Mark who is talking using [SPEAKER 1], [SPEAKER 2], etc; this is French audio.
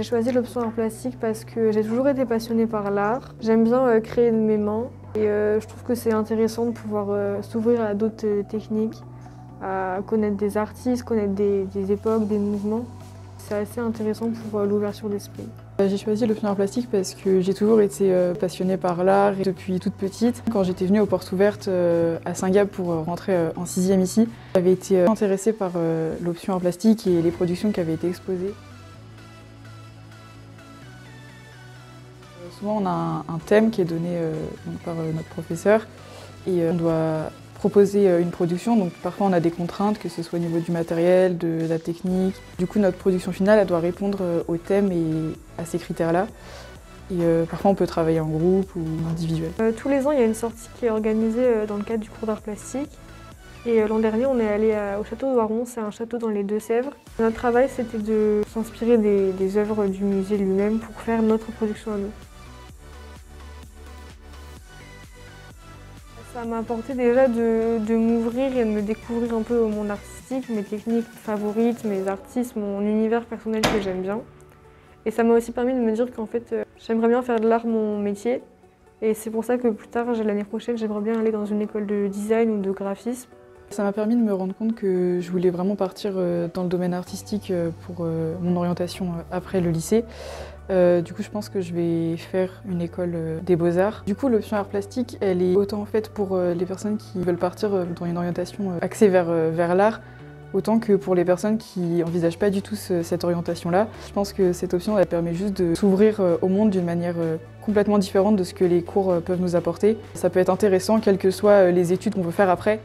[SPEAKER 1] J'ai choisi l'option art plastique parce que j'ai toujours été passionnée par l'art. J'aime bien créer de mes mains et je trouve que c'est intéressant de pouvoir s'ouvrir à d'autres techniques, à connaître des artistes, connaître des époques, des mouvements. C'est assez intéressant pour l'ouverture d'esprit.
[SPEAKER 2] J'ai choisi l'option art plastique parce que j'ai toujours été passionnée par l'art depuis toute petite. Quand j'étais venue aux Portes Ouvertes à Saint-Gab pour rentrer en 6e ici, j'avais été intéressée par l'option art plastique et les productions qui avaient été exposées. Souvent on a un thème qui est donné par notre professeur et on doit proposer une production, donc parfois on a des contraintes, que ce soit au niveau du matériel, de la technique. Du coup notre production finale elle doit répondre au thème et à ces critères-là. Et parfois on peut travailler en groupe ou individuel.
[SPEAKER 1] Tous les ans il y a une sortie qui est organisée dans le cadre du cours d'art plastique. Et l'an dernier on est allé au château de Voiron, c'est un château dans les Deux-Sèvres. Notre travail c'était de s'inspirer des œuvres du musée lui-même pour faire notre production à nous. Ça m'a apporté déjà de m'ouvrir et de me découvrir un peu au monde artistique, mes techniques favorites, mes artistes, mon univers personnel que j'aime bien. Et ça m'a aussi permis de me dire qu'en fait, j'aimerais bien faire de l'art mon métier. Et c'est pour ça que plus tard, l'année prochaine, j'aimerais bien aller dans une école de design ou de graphisme.
[SPEAKER 2] Ça m'a permis de me rendre compte que je voulais vraiment partir dans le domaine artistique pour mon orientation après le lycée. Du coup, je pense que je vais faire une école des beaux-arts. Du coup, l'option art plastique, elle est autant faite pour les personnes qui veulent partir dans une orientation axée vers l'art, autant que pour les personnes qui n'envisagent pas du tout cette orientation-là. Je pense que cette option, elle permet juste de s'ouvrir au monde d'une manière complètement différente de ce que les cours peuvent nous apporter. Ça peut être intéressant, quelles que soient les études qu'on veut faire après.